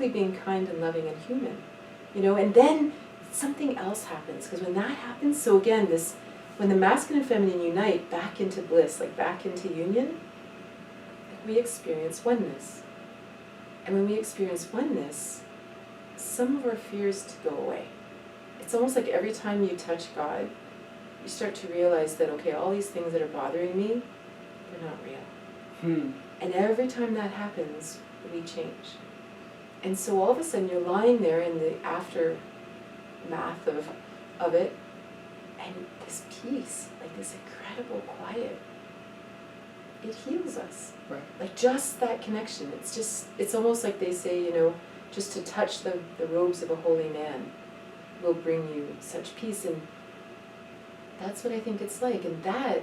simply being kind and loving and human, you know, and then something else happens, because when that happens, so again, when the masculine and feminine unite back into bliss, like back into union, we experience oneness. And when we experience oneness, some of our fears go away. It's almost like every time you touch God, you start to realize that, okay, all these things that are bothering me, they're not real. And every time that happens, we change. And so all of a sudden you're lying there in the aftermath of it, and this peace, like this incredible quiet, it heals us. Right. Like just that connection. It's almost like they say, you know, just to touch the robes of a holy man will bring you such peace. And that's what I think it's like. And that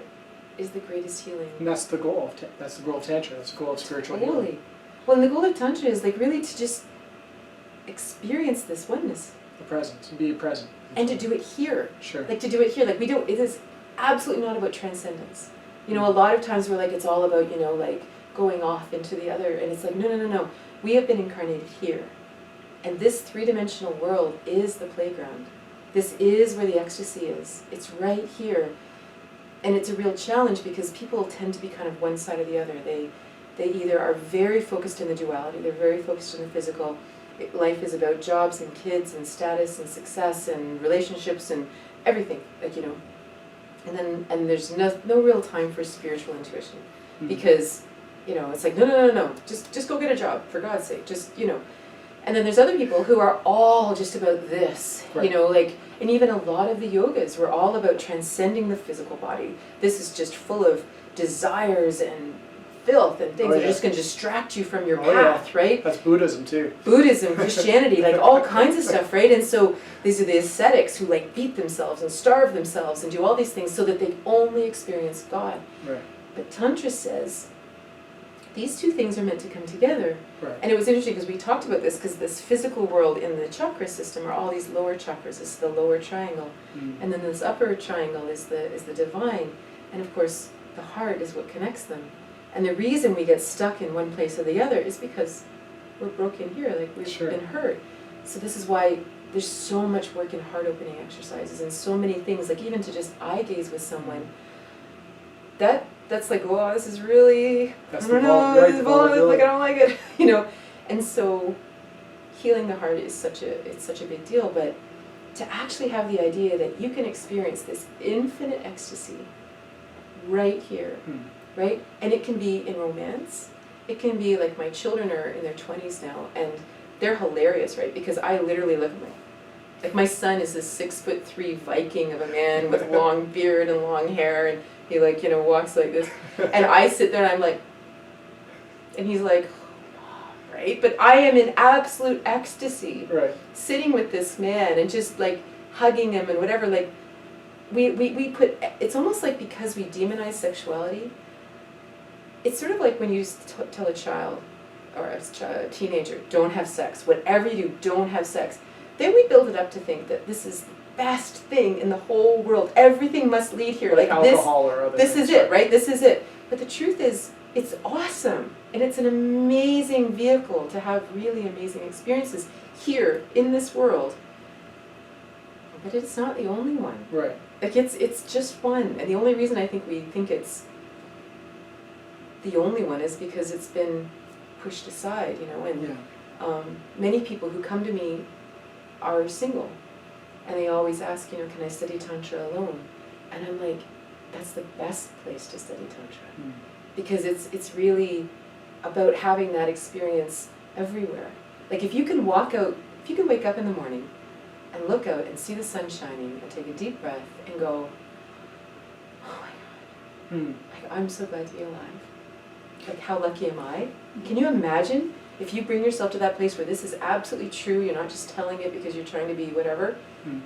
is the greatest healing. And that's the goal of that's the goal of Tantra. That's the goal of spiritual healing. Totally. Well, and the goal of Tantra is like really to just experience this oneness. The presence, and be present. And to do it here. Sure. Like to do it here. Like it is absolutely not about transcendence. You know, a lot of times we're like, it's all about, you know, like going off into the other, and it's like, no. We have been incarnated here. And this three-dimensional world is the playground. This is where the ecstasy is. It's right here. And it's a real challenge because people tend to be kind of one side or the other. They either are very focused in the duality, they're very focused in the physical. Life is about jobs and kids and status and success and relationships and everything, like, you know. And there's no real time for spiritual intuition because, you know, it's like, no. Just go get a job, for God's sake. Just, you know. And then there's other people who are all just about this, right. You know, like, and even a lot of the yogas were all about transcending the physical body. This is just full of desires and filth and things that are just going to distract you from your path, right? That's Buddhism too. Buddhism, Christianity, like all kinds of stuff, right? And so these are the ascetics who like beat themselves and starve themselves and do all these things so that they only experience God. Right. But Tantra says these two things are meant to come together. Right. And it was interesting because we talked about this because this physical world in the chakra system are all these lower chakras. This is the lower triangle. And then this upper triangle is the divine. And of course, the heart is what connects them. And the reason we get stuck in one place or the other is because we're broken here, like we've been hurt. So this is why there's so much work in heart opening exercises and so many things, like even to just eye gaze with someone. That's like, wow, this is really, that's I don't know, like I don't like it, you know. And so healing the heart is such a big deal, but to actually have the idea that you can experience this infinite ecstasy right here. Right? And it can be in romance. It can be like my children are in their 20s now, and they're hilarious, right? Because I literally look at like my son is this 6'3" Viking of a man with long beard and long hair, and he like, you know, walks like this. And I sit there and I'm like, and he's like, right? But I am in absolute ecstasy, right, sitting with this man and just like hugging him and whatever. Like we put, it's almost like because we demonize sexuality. It's sort of like when you tell a child or a teenager, don't have sex. Whatever you do, don't have sex. Then we build it up to think that this is the best thing in the whole world. Everything must lead here. Like alcohol or other this things, is it, right? This is it. But the truth is, it's awesome. And it's an amazing vehicle to have really amazing experiences here in this world. But it's not the only one. Right. Like it's just one. And the only reason I think we think it's the only one is because it's been pushed aside, you know, and many people who come to me are single, and they always ask, you know, can I study Tantra alone? And I'm like, that's the best place to study Tantra, because it's really about having that experience everywhere. Like if you can walk out, if you can wake up in the morning and look out and see the sun shining and take a deep breath and go, oh my God, like, I'm so glad to be alive. Like, how lucky am I? Can you imagine if you bring yourself to that place where this is absolutely true, you're not just telling it because you're trying to be whatever? Can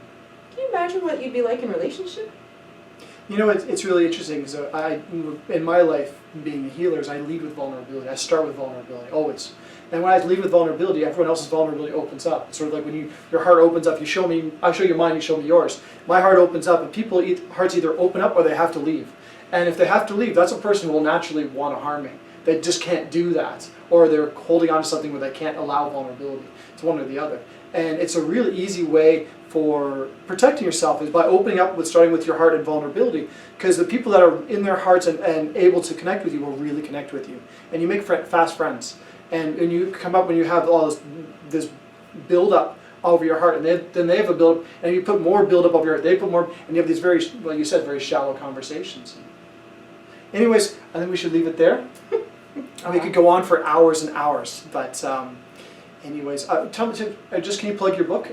you imagine what you'd be like in a relationship? You know, it's really interesting because in my life, being a healer, I lead with vulnerability. I start with vulnerability, always. And when I lead with vulnerability, everyone else's vulnerability opens up. It's sort of like when your heart opens up, I show you mine, you show me yours. My heart opens up, and hearts either open up or they have to leave. And if they have to leave, that's a person who will naturally want to harm me. that just can't do that, or they're holding on to something where they can't allow vulnerability. It's one or the other. And it's a really easy way for protecting yourself is by opening up with starting with your heart and vulnerability, because the people that are in their hearts and able to connect with you will really connect with you, and you make fast friends. And you come up when you have all this build up over your heart, and then they have a build up, and you put more build up over your heart, they put more, and you have these very, like you said, very shallow conversations. Anyways, I think we should leave it there. We could go on for hours and hours, but anyways, tell me, just can you plug your book,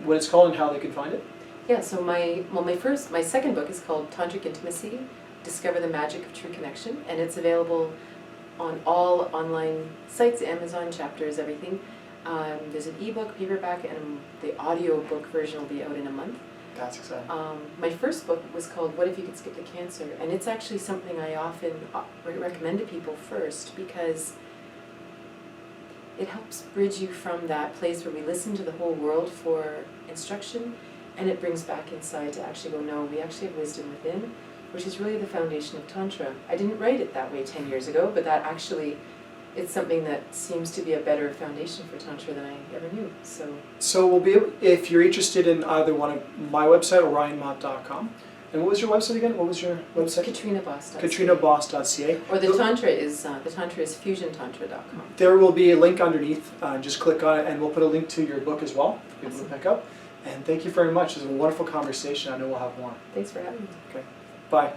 what it's called and how they can find it? Yeah, so my second book is called Tantric Intimacy, Discover the Magic of True Connection, and it's available on all online sites, Amazon, Chapters, everything. There's an ebook, paperback, and the audio book version will be out in a month. That's exciting. My first book was called What If You Could Skip the Cancer? And it's actually something I often recommend to people first, because it helps bridge you from that place where we listen to the whole world for instruction, and it brings back inside to actually go, no, we actually have wisdom within, which is really the foundation of Tantra. I didn't write it that way 10 years ago, but that actually, it's something that seems to be a better foundation for Tantra than I ever knew. So we'll be able, if you're interested in either one of my website, orionmott.com, and what was your website again? What was your website? KatrinaBos.ca. KatrinaBos.ca. Or the Tantra is fusiontantra.com. There will be a link underneath. Just click on it, and we'll put a link to your book as well for people to pick up. And thank you very much. It was a wonderful conversation. I know we'll have more. Thanks for having me. Okay. Bye.